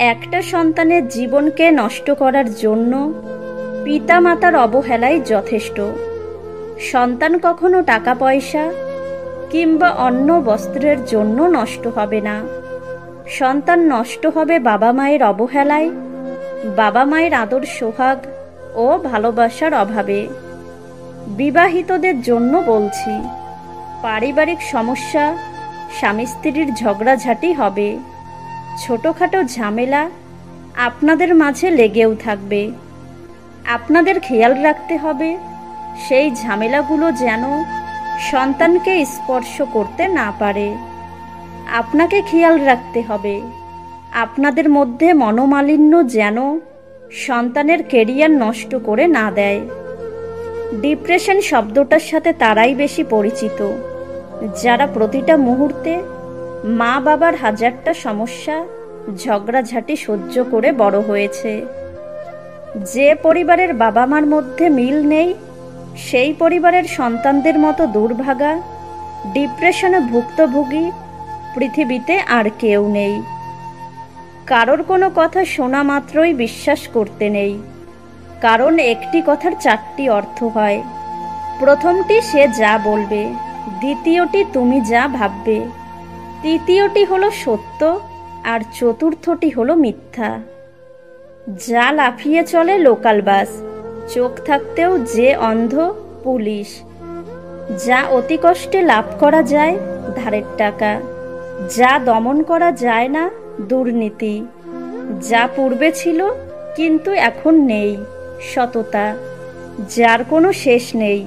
একটা সন্তানের জীবনকে নষ্ট করার জন্য পিতামাতার অবহেলাই যথেষ্ট। সন্তান কখনো টাকা পয়সা কিংবা অন্য বস্ত্রের জন্য নষ্ট হবে না। সন্তান নষ্ট হবে বাবা মায়ের অবহেলায়, বাবা মায়ের আদর সোহাগ ও ভালোবাসার অভাবে। বিবাহিতদের জন্য বলছি, পারিবারিক সমস্যা, স্বামী স্ত্রীর ঝগড়াঝাটি হবে, ছোটোখাটো ঝামেলা আপনাদের মাঝে লেগেও থাকবে। আপনাদের খেয়াল রাখতে হবে সেই ঝামেলাগুলো যেন সন্তানকে স্পর্শ করতে না পারে। আপনাকে খেয়াল রাখতে হবে আপনাদের মধ্যে মনোমালিন্য যেন সন্তানের কেরিয়ার নষ্ট করে না দেয়। ডিপ্রেশন শব্দটার সাথে তারাই বেশি পরিচিত যারা প্রতিটা মুহূর্তে মা বাবার হাজারটা সমস্যা ঝগড়াঝাটি সহ্য করে বড় হয়েছে। যে পরিবারের বাবা মার মধ্যে মিল নেই সেই পরিবারের সন্তানদের মতো দুর্ভাগা, ডিপ্রেশনে ভুক্তভোগী পৃথিবীতে আর কেউ নেই। কারোর কোনো কথা শোনা মাত্রই বিশ্বাস করতে নেই, কারণ একটি কথার চারটি অর্থ হয়। প্রথমটি সে যা বলবে, দ্বিতীয়টি তুমি যা ভাববে, তৃতীয়টি হলো সত্য, আর চতুর্থটি হলো মিথ্যা। যা লাফিয়ে চলে লোকাল বাস, চোখ থাকতেও যে অন্ধ পুলিশ। যা অতি কষ্টে লাভ করা যায় ধারের টাকা, যা দমন করা যায় না দুর্নীতি, যা পূর্বে ছিল কিন্তু এখন নেই সততা, যার কোনো শেষ নেই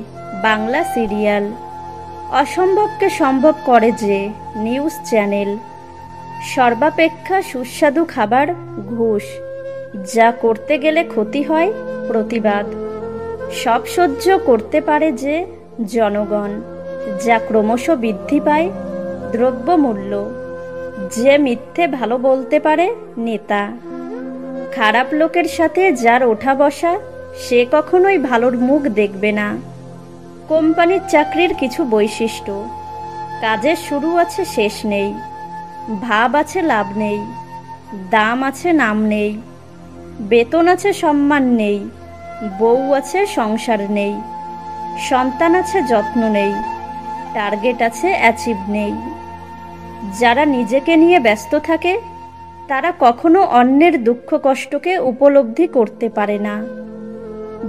বাংলা সিরিয়াল, অসম্ভবকে সম্ভব করে যে নিউজ চ্যানেল, সর্বাপেক্ষা সুস্বাদু খাবার ঘুষ, যা করতে গেলে ক্ষতি হয় প্রতিবাদ, সব সহ্য করতে পারে যে জনগণ, যা ক্রমশ বৃদ্ধি পায় দ্রব্যমূল্য, যে মিথ্যে ভালো বলতে পারে নেতা, খারাপ লোকের সাথে যার ওঠা বসা সে কখনোই ভালোর মুখ দেখবে না। কোম্পানির চাকরির কিছু বৈশিষ্ট্য: কাজের শুরু আছে শেষ নেই, ভাব আছে লাভ নেই, দাম আছে নাম নেই, বেতন আছে সম্মান নেই, বউ আছে সংসার নেই, সন্তান আছে যত্ন নেই, টার্গেট আছে অ্যাচিভ নেই। যারা নিজেকে নিয়ে ব্যস্ত থাকে তারা কখনো অন্যের দুঃখ কষ্টকে উপলব্ধি করতে পারে না।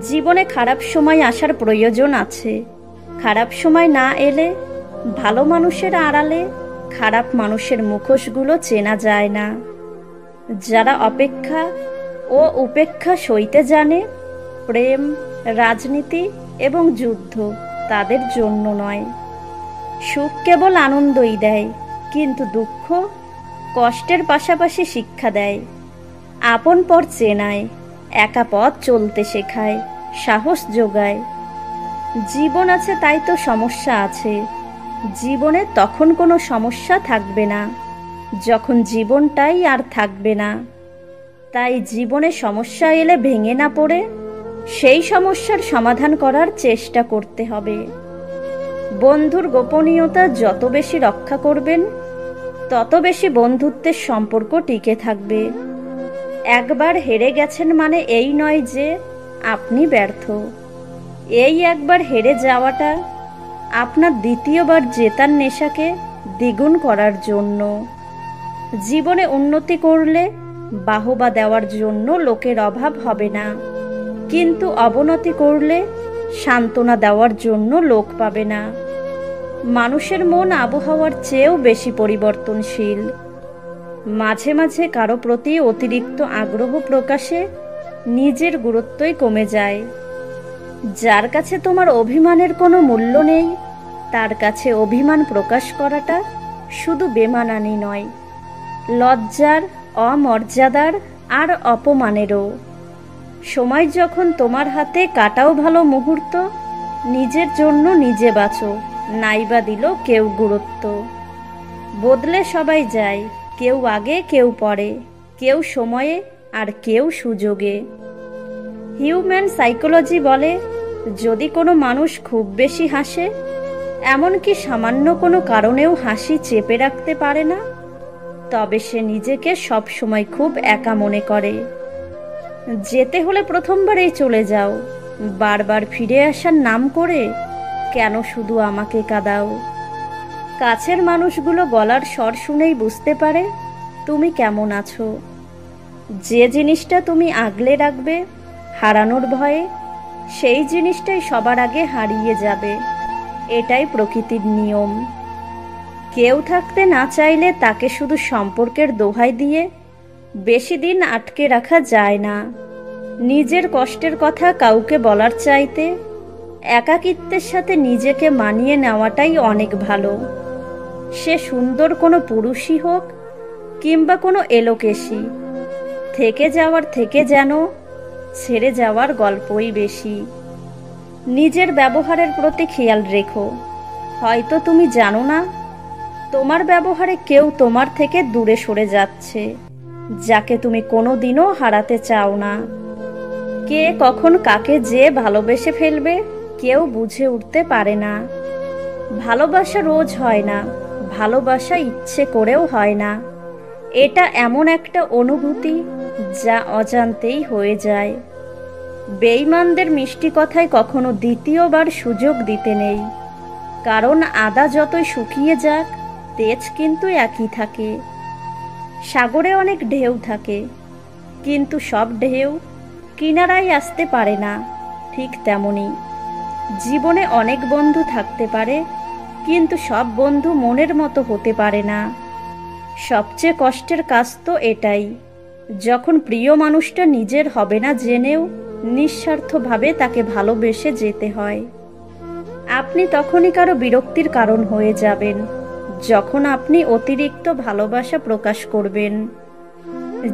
জীবনে খারাপ সময় আসার প্রয়োজন আছে, খারাপ সময় না এলে ভালো মানুষের আড়ালে খারাপ মানুষের মুখোশগুলো চেনা যায় না। যারা অপেক্ষা ও উপেক্ষা সইতে জানে, প্রেম, রাজনীতি এবং যুদ্ধ তাদের জন্য নয়। সুখ কেবল আনন্দই দেয়, কিন্তু দুঃখ কষ্টের পাশাপাশি শিক্ষা দেয়। আপন পর চেনায়, একা পথ চলতে শেখায়, সাহস যোগায়। জীবন আছে তাই তো সমস্যা আছে। জীবনে তখন কোনো সমস্যা থাকবে না যখন জীবনটাই আর থাকবে না। তাই জীবনে সমস্যা এলে ভেঙে না পড়ে সেই সমস্যার সমাধান করার চেষ্টা করতে হবে। বন্ধুর গোপনীয়তা যত বেশি রক্ষা করবেন তত বেশি বন্ধুত্বের সম্পর্ক টিকে থাকবে। একবার হেরে গেছেন মানে এই নয় যে আপনি ব্যর্থ। এই একবার হেরে যাওয়াটা আপনার দ্বিতীয়বার জেতার নেশাকে দ্বিগুণ করার জন্য। জীবনে উন্নতি করলে বাহবা দেওয়ার জন্য লোকের অভাব হবে না, কিন্তু অবনতি করলে সান্ত্বনা দেওয়ার জন্য লোক পাবে না। মানুষের মন আবহাওয়ার চেয়েও বেশি পরিবর্তনশীল। মাঝে মাঝে কারো প্রতি অতিরিক্ত আগ্রহ প্রকাশে নিজের গুরুত্বই কমে যায়। যার কাছে তোমার অভিমানের কোনো মূল্য নেই তার কাছে অভিমান প্রকাশ করাটা শুধু বেমানানি নয়, লজ্জার, অমর্যাদার আর অপমানেরও। সময় যখন তোমার হাতে কাটাও ভালো মুহূর্ত, নিজের জন্য নিজে বাঁচো, নাইবা দিল কেউ গুরুত্ব। বদলে সবাই যায়, কেউ আগে কেউ পরে, কেউ সময়ে আর কেউ সুযোগে। হিউম্যান সাইকোলজি বলে যদি কোনো মানুষ খুব বেশি হাসে, এমনকি সামান্য কোনো কারণেও হাসি চেপে রাখতে পারে না, তবে সে নিজেকে সব সময় খুব একা মনে করে। যেতে হলে প্রথমবারেই চলে যাও, বারবার ফিরে আসার নাম করে কেন শুধু আমাকে কাঁদাও? কাছের মানুষগুলো গলার স্বর শুনেই বুঝতে পারে তুমি কেমন আছো। যে জিনিসটা তুমি আগলে রাখবে হারানোর ভয়ে, সেই জিনিসটাই সবার আগে হারিয়ে যাবে। এটাই প্রকৃতির নিয়ম। কেউ থাকতে না চাইলে তাকে শুধু সম্পর্কের দোহাই দিয়ে বেশি দিন আটকে রাখা যায় না। নিজের কষ্টের কথা কাউকে বলার চাইতে একাকিত্বের সাথে নিজেকে মানিয়ে নেওয়াটাই অনেক ভালো। সে সুন্দর কোনো পুরুষই হোক কিংবা কোনো এলোকেশী, থেকে যাওয়ার থেকে যেন ছেড়ে যাওয়ার গল্পই বেশি। নিজের ব্যবহারের প্রতি খেয়াল রেখো। হয়তো তুমি জানো না, তোমার ব্যবহারে কেউ তোমার থেকে দূরে সরে যাচ্ছে, যাকে তুমি কোনোদিনও হারাতে চাও না। কে কখন কাকে যে ভালোবেসে ফেলবে কেউ বুঝে উঠতে পারে না। ভালোবাসা রোজ হয় না, ভালোবাসা ইচ্ছে করেও হয় না। এটা এমন একটা অনুভূতি যা অজান্তেই হয়ে যায়। বেঈমানদের মিষ্টি কথায় কখনো দ্বিতীয়বার সুযোগ দিতে নেই, কারণ আদা যতই শুকিয়ে যাক তেজ কিন্তু একই থাকে। সাগরে অনেক ঢেউ থাকে, কিন্তু সব ঢেউ কিনারায় আসতে পারে না। ঠিক তেমনি জীবনে অনেক বন্ধু থাকতে পারে, কিন্তু সব বন্ধু মনের মতো হতে পারে না। সবচেয়ে কষ্টের কাজ তো এটাই, যখন প্রিয় মানুষটা নিজের হবে না জেনেও নিঃস্বার্থভাবে তাকে ভালোবেসে যেতে হয়। আপনি তখনই কারো বিরক্তির কারণ হয়ে যাবেন, যখন আপনি অতিরিক্ত ভালোবাসা প্রকাশ করবেন।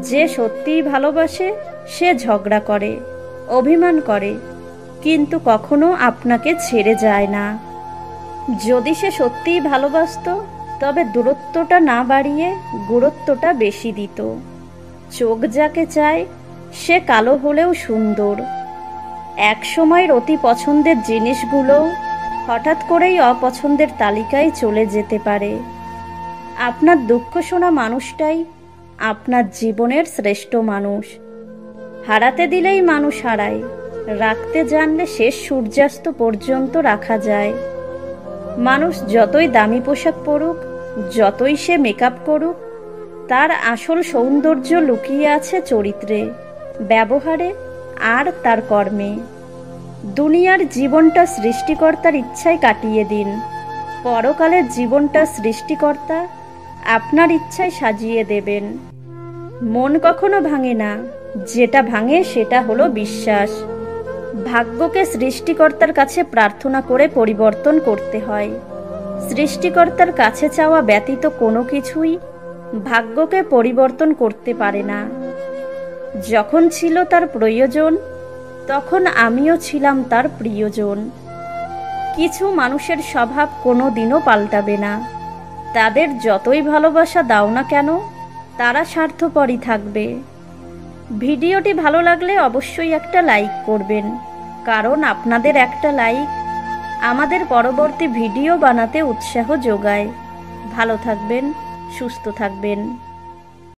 যে সত্যিই ভালোবাসে সে ঝগড়া করে, অভিমান করে, কিন্তু কখনো আপনাকে ছেড়ে যায় না। যদি সে সত্যিই ভালোবাসতো তবে দূরত্বটা না বাড়িয়ে গুরুত্বটা বেশি দিত। চোখ যাকে চায় সে কালো হলেও সুন্দর। এক সময়ের অতি পছন্দের জিনিসগুলো হঠাৎ করেই অপছন্দের তালিকায় চলে যেতে পারে। আপনার দুঃখ শোনা মানুষটাই আপনার জীবনের শ্রেষ্ঠ মানুষ। হারাতে দিলেই মানুষ হারায়, রাখতে জানলে শেষ সূর্যাস্ত পর্যন্ত রাখা যায়। মানুষ যতই দামি পোশাক পরুক, যতই সে মেকআপ করুক, তার আসল সৌন্দর্য লুকিয়ে আছে চরিত্রে, ব্যবহারে আর তার কর্মে। দুনিয়ার জীবনটা সৃষ্টিকর্তার ইচ্ছায় কাটিয়ে দিন, পরকালের জীবনটা সৃষ্টিকর্তা আপনার ইচ্ছায় সাজিয়ে দেবেন। মন কখনো ভাঙে না, যেটা ভাঙে সেটা হলো বিশ্বাস। ভাগ্যকে সৃষ্টিকর্তার কাছে প্রার্থনা করে পরিবর্তন করতে হয়। সৃষ্টিকর্তার কাছে চাওয়া ব্যতীত কোনো কিছুই ভাগ্যকে পরিবর্তন করতে পারে না। যখন ছিল তার প্রয়োজন, তখন আমিও ছিলাম তার প্রিয়জন। কিছু মানুষের স্বভাব কোনো দিনও পাল্টাবে না। তাদের যতই ভালোবাসা দাও না কেন, তারা স্বার্থপরই থাকবে। ভিডিওটি ভালো লাগলে অবশ্যই একটা লাইক করবেন, কারণ আপনাদের একটা লাইক আমাদের পরবর্তী ভিডিও বানাতে উৎসাহ যোগায়। ভালো থাকবেন, সুস্থ থাকবেন।